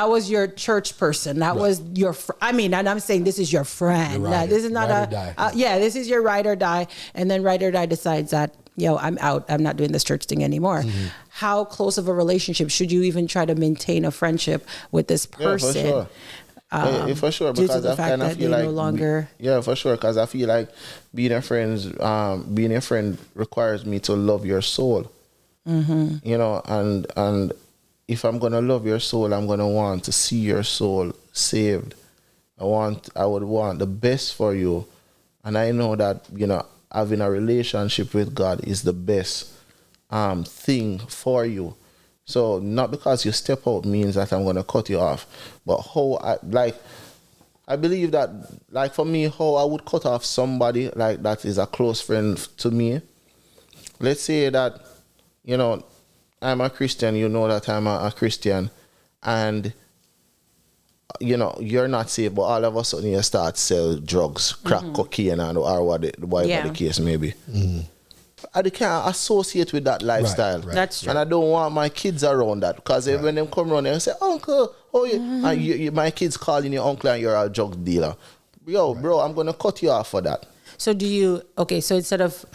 was your church person, that was your and I'm saying this is your friend, this is not this is your ride or die, and then ride or die decides that I'm out, I'm not doing this church thing anymore. How close of a relationship should you even try to maintain a friendship with this person? For sure, because I kind of feel like no longer. For sure, because I feel like being a friend requires me to love your soul. And if I'm gonna love your soul, I'm gonna want to see your soul saved. I would want the best for you, and I know that having a relationship with God is the best thing for you. So not because you step out means that I'm gonna cut you off, but I believe that, for me, how I would cut off somebody that is a close friend to me. Let's say that I'm a Christian, that I'm a Christian, and you're not saved, but all of a sudden you start sell drugs, crack cocaine, or whatever the case may be. I can't associate with that lifestyle. Right. That's true. And I don't want my kids around that because when them come around and say, Uncle, oh yeah, and my kids calling you uncle and you're a drug dealer. Yo, bro, I'm gonna cut you off for that. So so instead of,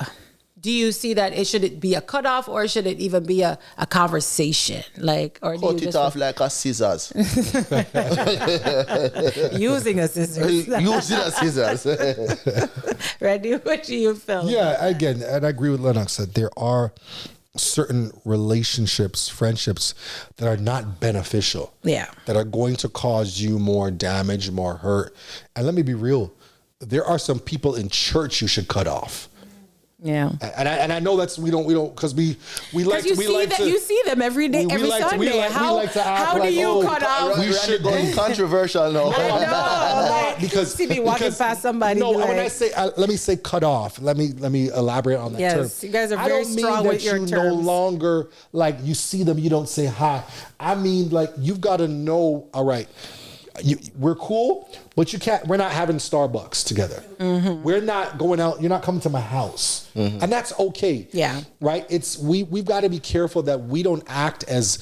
do you see that should it be a cutoff or should it even be a conversation? Like, or do Cut you it off like a scissors. using a scissors? Using a scissors. Randy, what do you feel? Yeah, again, and I agree with Lennox that there are certain relationships, friendships that are not beneficial. Yeah. That are going to cause you more damage, more hurt. And let me be real, there are some people in church you should cut off. Yeah. And I know that's we don't because we like you we see like that to you see them every day, every Sunday. We like to act how like, do you cut off? We should going controversial now. I know, like, because you see me walking past somebody. No, like, when I say let me say cut off. Let me elaborate on that term. Yes, you guys are I very don't mean strong that with your you terms. no longer like you see them, you don't say hi. I mean like you've got to know. All right. We're cool, but you can't. We're not having Starbucks together. Mm-hmm. We're not going out. You're not coming to my house, and that's okay. Yeah, right. It's we've got to be careful that we don't act as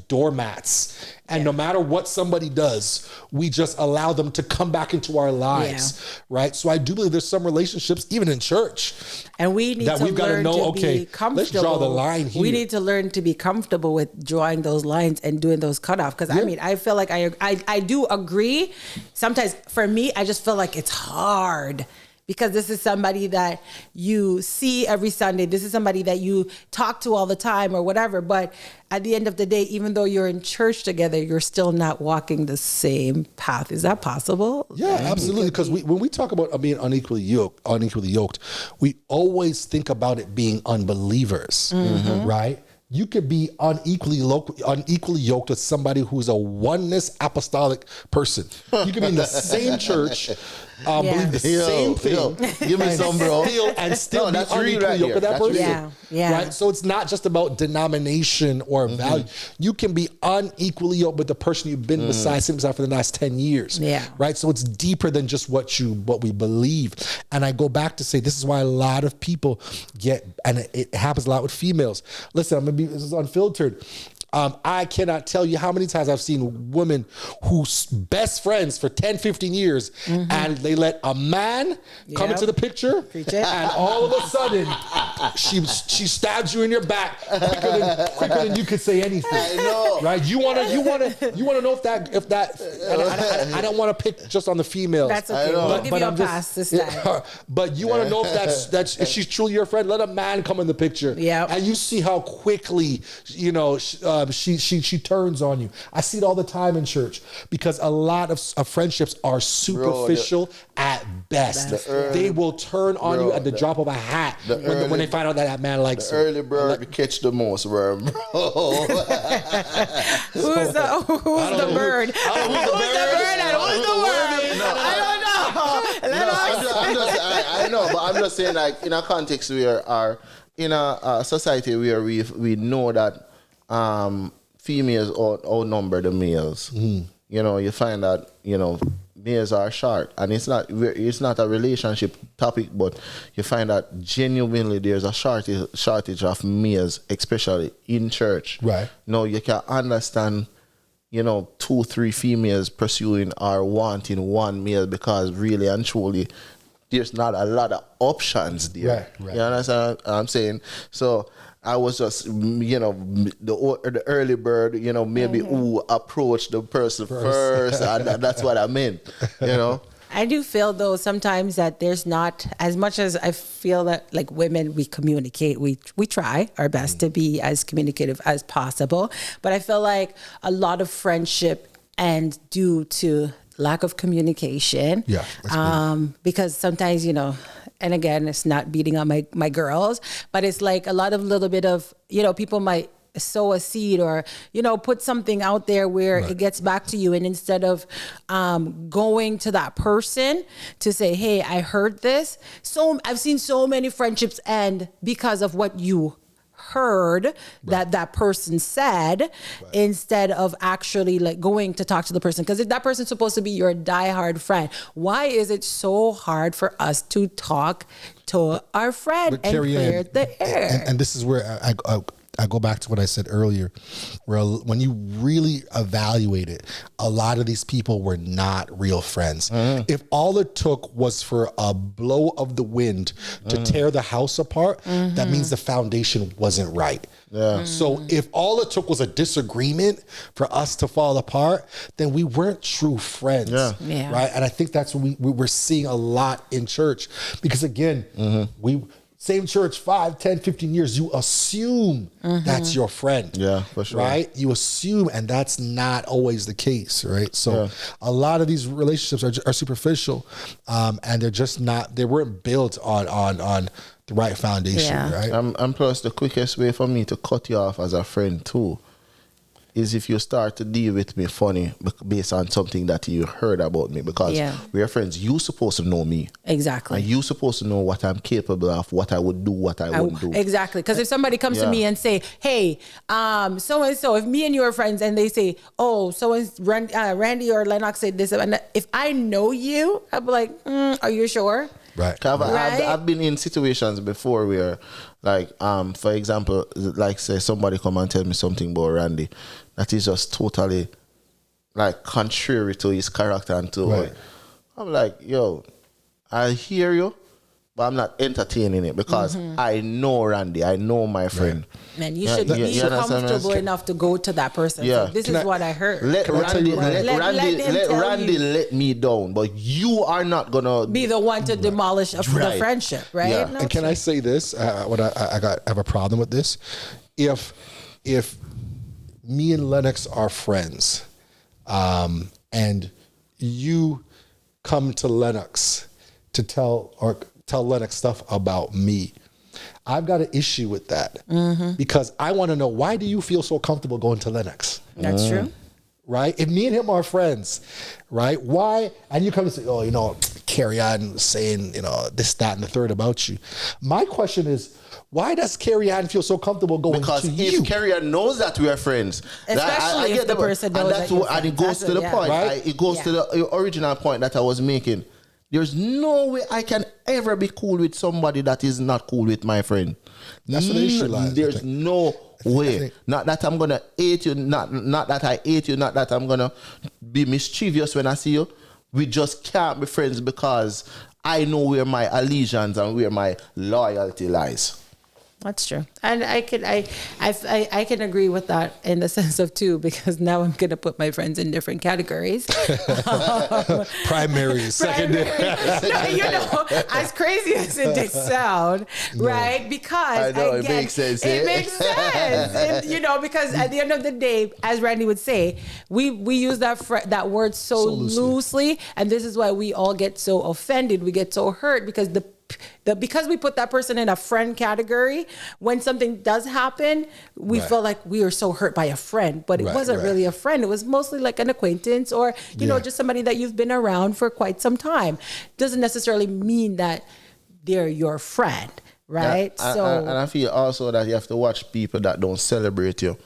doormats, and no matter what somebody does, we just allow them to come back into our lives, right? So I do believe there's some relationships, even in church, and we need that to we've got to learn know. to Okay, be comfortable. let's draw the line here. We need to learn to be comfortable with drawing those lines and doing those cutoffs. Because I mean, I feel like I do agree. Sometimes for me, I just feel like it's hard because this is somebody that you see every Sunday. This is somebody that you talk to all the time or whatever. But at the end of the day, even though you're in church together, you're still not walking the same path. Is that possible? Yeah, absolutely. Because when we talk about being unequally yoked, we always think about it being unbelievers, right? You could be unequally yoked with somebody who's a oneness apostolic person. You could be in the same church, believe the same thing. Give me some, bro. Still be unequally yoked with that person. Yeah. Right? So it's not just about denomination or value. You can be unequally yoked with the person you've been sitting beside for the last 10 years. Yeah. Right? So it's deeper than just what we believe. And I go back to say this is why a lot of people and it happens a lot with females. Listen, this is Unfiltered. I cannot tell you how many times I've seen women who's best friends for 10, 15 years, and they let a man come into the picture, and all of a sudden, she stabs you in your back quicker than you could say anything. I know. Right? You want to know if that. And I don't want to pick just on the females. That's okay. We'll give you a pass this time. But you want to know if if she's truly your friend. Let a man come in the picture. Yeah. And you see how quickly she turns on you. I see it all the time in church because a lot of friendships are superficial at best. They will turn on you at the drop of a hat when they find out that man likes the you. early bird catch the most worm, bro. Who's the bird? Who's the worm? I know, but I'm just saying, like, in a context where in a society where we know that females outnumber the males. You find that males are short, and it's not a relationship topic, but you find that genuinely there's a shortage of males, especially in church. Right. You can understand 2-3 females pursuing or wanting one male because really and truly there's not a lot of options there. Right. You understand what I'm saying? So I was just, the early bird, maybe who approached the person first, and that's what I meant, I do feel, though, sometimes that there's not, as much as I feel that, like, women, we communicate, we try our best to be as communicative as possible, but I feel like a lot of friendship and due to lack of communication, because sometimes, and again, it's not beating on my girls, but it's like a lot of little bit of, people might sow a seed or, put something out there where it gets back to you. And instead of going to that person to say, hey, I heard this. So I've seen so many friendships end because of what you heard that person said instead of actually like going to talk to the person. Because if that person's supposed to be your diehard friend, why is it so hard for us to talk to our friend and clear the air? And this is where I go back to what I said earlier, where when you really evaluate it, a lot of these people were not real friends. If all it took was for a blow of the wind to tear the house apart, that means the foundation wasn't right. So if all it took was a disagreement for us to fall apart, then we weren't true friends, right? And I think that's what we're seeing a lot in church, because again, same church, 5, 10, 15 years, you assume that's your friend. Yeah, for sure. Right? You assume, and that's not always the case, right? So a lot of these relationships are superficial, and they're just not, they weren't built on the right foundation, right? And plus, the quickest way for me to cut you off as a friend too is if you start to deal with me funny based on something that you heard about me, because we're friends. You're supposed to know me. Exactly. And you're supposed to know what I'm capable of, what I would do, what I wouldn't do. Exactly. Because if somebody comes to me and say, hey, so-and-so, if me and you are friends and they say, oh, Randy or Lennox said this, and if I know you, I'll be like, are you sure? Right. I've been in situations before where, like, for example, like say somebody come and tell me something about Randy that is just totally like contrary to his character and to I'm like, yo, I hear you, but I'm not entertaining it because I know Randy, I know my friend. Man, you should be comfortable enough to go to that person. Yeah. So this is what I heard. Let Randy let me down, but you are not gonna be the one to demolish the friendship, right? Yeah. No, and can I say this? I have a problem with this. If me and Lennox are friends, and you come to Lennox to tell Lennox stuff about me, I've got an issue with that, because I want to know, why do you feel so comfortable going to Lennox? That's true. Right? If me and him are friends, right? Why? And you come and say, oh, Carrie Ann saying, this, that, and the third about you. My question is, why does Carrie Ann feel so comfortable going to you? Because if Carrie Ann knows that we are friends, especially if the person knows and it goes to the point. Right? It goes to the original point that I was making. There's no way I can ever be cool with somebody that is not cool with my friend. That's what the issue lies. There's no way. Not that I'm gonna hate you. Not that I hate you. Not that I'm gonna be mischievous when I see you. We just can't be friends because I know where my allegiance and where my loyalty lies. That's true, and I can agree with that in the sense of too, because now I'm going to put my friends in different categories. Primary, secondary. As crazy as it did sound, right? Because I know, it makes sense. It makes sense, because at the end of the day, as Randy would say, we use that word so loosely, and this is why we all get so offended. We get so hurt because because we put that person in a friend category, when something does happen, we feel like we are so hurt by a friend, but it wasn't really a friend. It was mostly like an acquaintance or, just somebody that you've been around for quite some time. Doesn't necessarily mean that they're your friend, right? And I feel also that you have to watch people that don't celebrate you.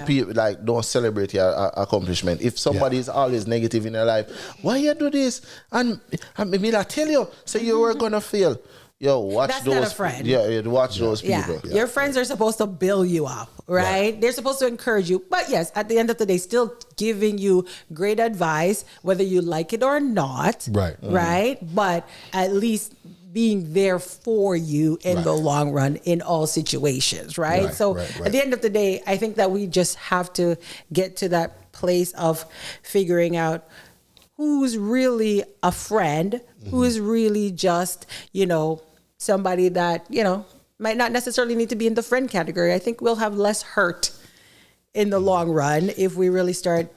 People like don't celebrate your accomplishment. If somebody is always negative in their life, why you do this? And maybe I tell you, so you were gonna fail. Yo, watch That's those. Not a friend. Watch those people. Yeah. Your friends are supposed to build you up, right? Yeah. They're supposed to encourage you. But yes, at the end of the day, still giving you great advice, whether you like it or not. Right. Right. But at least being there for you in the long run in all situations, right? At the end of the day, I think that we just have to get to that place of figuring out who's really a friend, who is really just, somebody that, might not necessarily need to be in the friend category. I think we'll have less hurt in the long run if we really start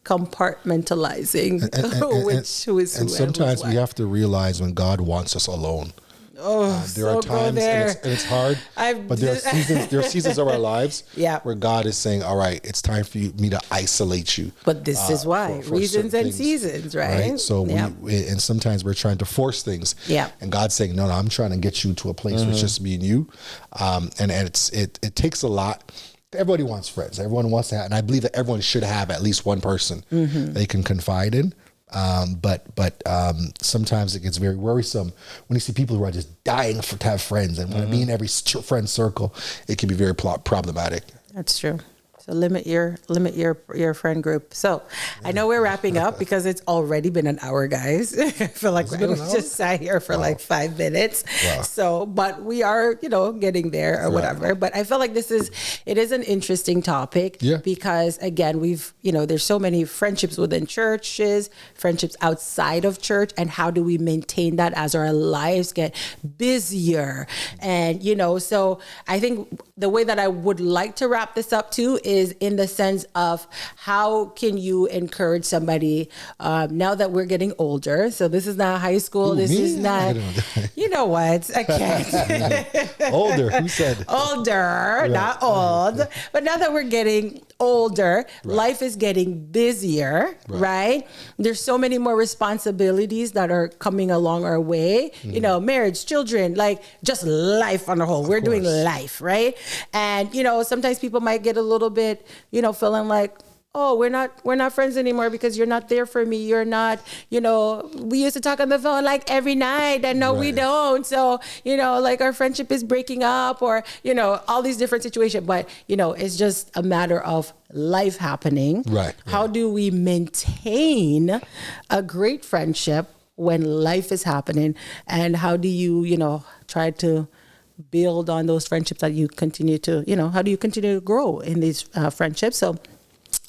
compartmentalizing who is who. And sometimes we have to realize when God wants us alone. There are times, and it's hard, but there are seasons of our lives where God is saying, all right, it's time for me to isolate you. But this is why, for reasons and seasons, right? So and sometimes we're trying to force things. Yeah. And God's saying, no, I'm trying to get you to a place where it's just me and you. And it takes a lot. Everybody wants friends. Everyone wants to have, and I believe that everyone should have at least one person they can confide in. But sometimes it gets very worrisome when you see people who are just dying to have friends, and when to be in every friend circle, it can be very problematic. That's true. So limit your friend group. So I know we're wrapping up because it's already been an hour, guys. I feel like we just sat here for like 5 minutes. Wow. So, but we are, getting there or whatever. But I feel like it is an interesting topic because again, there's so many friendships within churches, friendships outside of church, and how do we maintain that as our lives get busier? And, so I think the way that I would like to wrap this up too is in the sense of how can you encourage somebody now that we're getting older. So this is not high school. This is not, you know what? I can't. Older. Who said? Older, not old. But now that we're getting older, life is getting busier, right? There's so many more responsibilities that are coming along our way, marriage, children, like just life on the whole. We're doing life, right? And, sometimes people might get a little bit, feeling like, oh, we're not friends anymore because you're not there for me. You're not, we used to talk on the phone like every night, and no, we don't. So, like our friendship is breaking up, or, all these different situations. But, it's just a matter of life happening. Right. How do we maintain a great friendship when life is happening? And how do you, try to build on those friendships that you continue to, how do you continue to grow in these friendships? So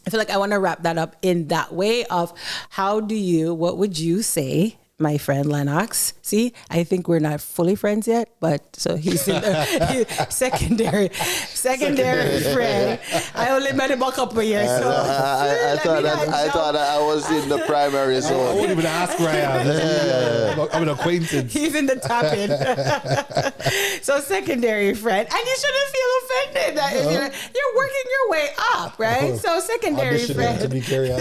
I feel like I want to wrap that up in that way of what would you say, my friend Lennox? See, I think we're not fully friends yet, but so he's in the secondary friend. I only met him a couple of years. So I thought that I was in the primary zone. I won't even ask where I am. I'm an acquaintance. He's in the top end. So secondary friend. And you shouldn't feel offended that you're working your way up, right? So secondary friend. To be carried out.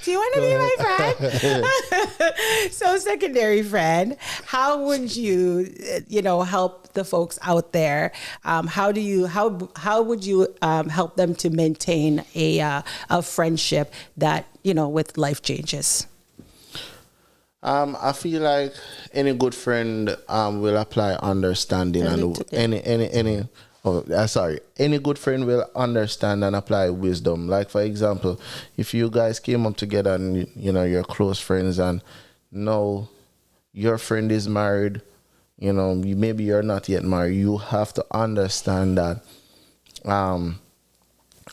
Do you want to be my friend? So secondary friend, how would you, help the folks out there? How would you help them to maintain a friendship that, with life changes? I feel like any good friend will apply understanding, and any good friend will understand and apply wisdom. Like, for example, if you guys came up together and you're close friends, and now your friend is married, maybe you're not yet married, you have to understand that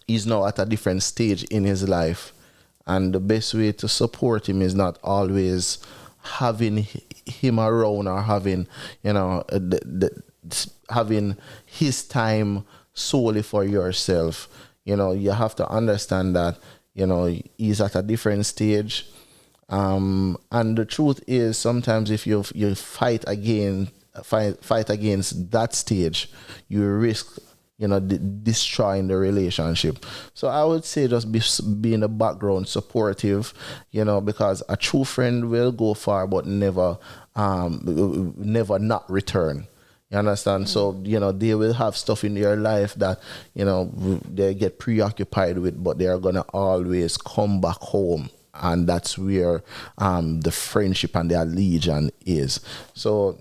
he's now at a different stage in his life, and the best way to support him is not always having him around or having having his time solely for yourself. You have to understand that he's at a different stage, and the truth is, sometimes if you fight against that stage, you risk destroying the relationship. So I would say just be in the background, supportive, because a true friend will go far but never not return. You understand? So, they will have stuff in their life that, they get preoccupied with, but they are going to always come back home. And that's where the friendship and the allegiance is. So,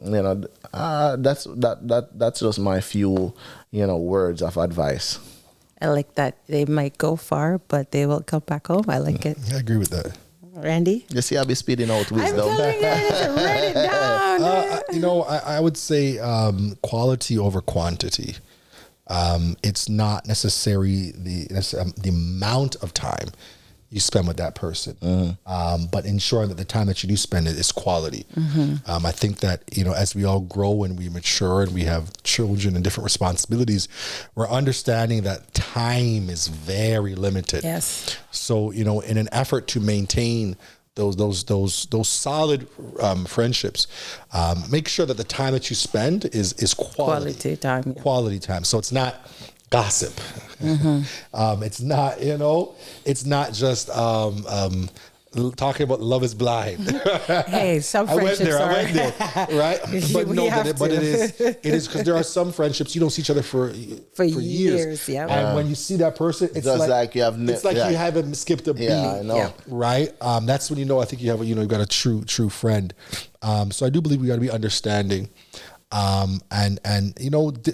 that's just my few, words of advice. I like that. They might go far, but they will come back home. I like it. I agree with that. Randy? You see, I'll be speeding out wisdom. I'm telling you, write it down. I would say quality over quantity. It's not necessarily the amount of time you spend with that person, but ensuring that the time that you do spend it is quality. I think that, as we all grow and we mature and we have children and different responsibilities, we're understanding that time is very limited. Yes. So, in an effort to maintain those solid friendships, make sure that the time that you spend is quality time. Yeah. Quality time. So it's not gossip. It's not, it's not just talking about love is blind. Hey, some friendships I went there, right? But no, but it is because there are some friendships you don't see each other for years. Yeah. And when you see that person, it's just like you have it's like you haven't skipped a beat. Yeah, I know. Yeah. Right? That's when I think you've got a true friend. So I do believe we got to be understanding. And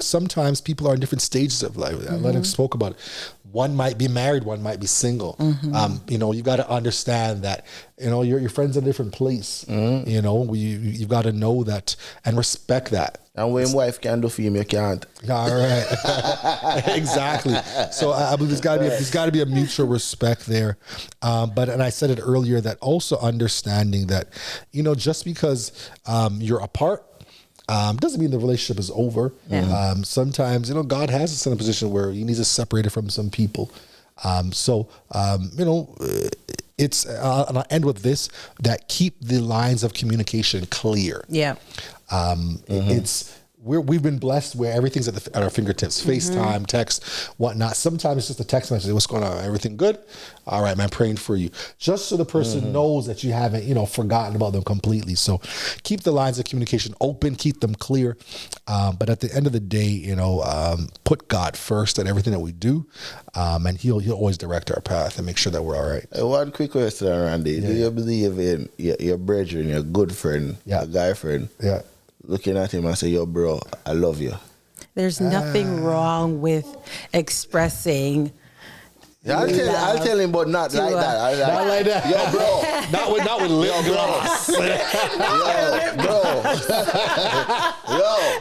sometimes people are in different stages of life. Lennox spoke about it. One might be married, one might be single. You got to understand that, your friend's in a different place. You've got to know that and respect that. And when wife can do for him, you can't. All right. Exactly. So I believe there's got to be a mutual respect there. And I said it earlier that also understanding that, just because you're apart, doesn't mean the relationship is over. Yeah. Sometimes, God has us in a position where he needs us separated from some people. It's, and I'll end with this, that keep the lines of communication clear. Yeah. We've been blessed where everything's at our fingertips, FaceTime, text, whatnot. Sometimes it's just a text message. What's going on? Everything good? All right, man, praying for you. Just so the person knows that you haven't, forgotten about them completely. So keep the lines of communication open, keep them clear. But at the end of the day, put God first in everything that we do. And he'll always direct our path and make sure that we're all right. One quick question, Randy. Do you believe in your brethren, your good friend, your guy friend? Yeah. Looking at him and say, yo, bro, I love you. There's nothing wrong with expressing. Yeah, I'll tell him, but not like that. Not like that. Yo, bro. not with lip gloss. Yo,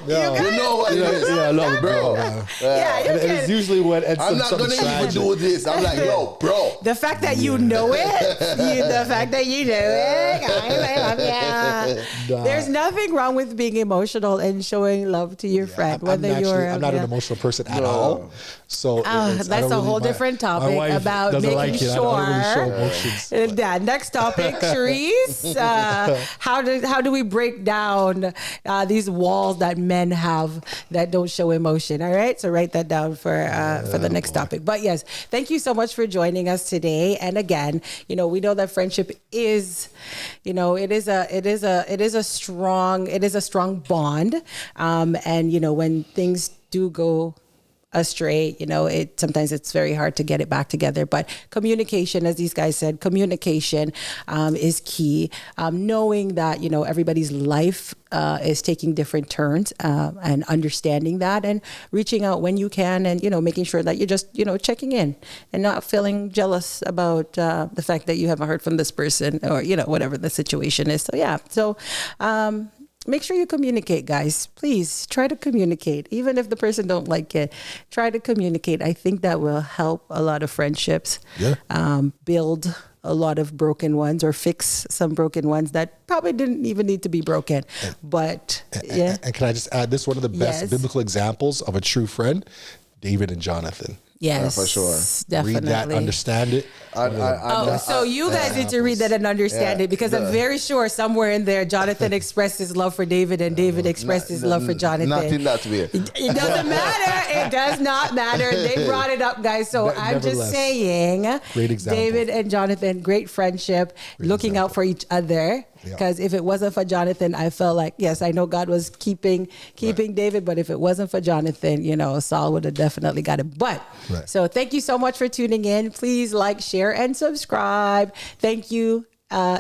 bro. You know what it is. Yeah, I love it, bro. Yeah, and it's usually when I'm not going to even do this. I'm like, yo, bro. The fact that you know it, There's nothing wrong with being emotional and showing love to your friend, whether I'm not an emotional person at all. So that's a whole different topic about making sure. Yeah, next topic, Charisse. How do we break down these walls that men have that don't show emotion? All right, so write that down for the next topic. But yes, thank you so much for joining us today. And again, we know that friendship is, it is a strong bond. And when things do go astray, sometimes it's very hard to get it back together, but communication, as these guys said, communication is key. Knowing that, everybody's life is taking different turns, and understanding that and reaching out when you can, and, making sure that you're just, checking in and not feeling jealous about the fact that you haven't heard from this person or, whatever the situation is. So, yeah. So, make sure you communicate, guys. Please try to communicate. Even if the person don't like it, try to communicate. I think that will help a lot of friendships, build a lot of broken ones or fix some broken ones that probably didn't even need to be broken. And can I just add this? One of the best biblical examples of a true friend, David and Jonathan. Yes, for sure. Definitely. Read that, understand it. So you guys need to read that and understand it, because I'm very sure somewhere in there, Jonathan expressed his love for David and David expressed his love for Jonathan. Not in that way. It doesn't matter. It does not matter. They brought it up, guys. So I'm just saying, great example. David and Jonathan, great friendship, looking out for each other. Because if it wasn't for Jonathan, I felt like, yes, I know God was keeping David, but if it wasn't for Jonathan, Saul would have definitely got him. But so thank you so much for tuning in. Please like, share, and subscribe. Thank you.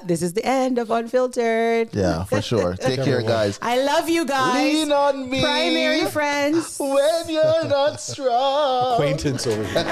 This is the end of Unfiltered. Yeah, for sure. Take care, guys. I love you guys. Lean on me. Primary friends. When you're not strong. Acquaintance over here.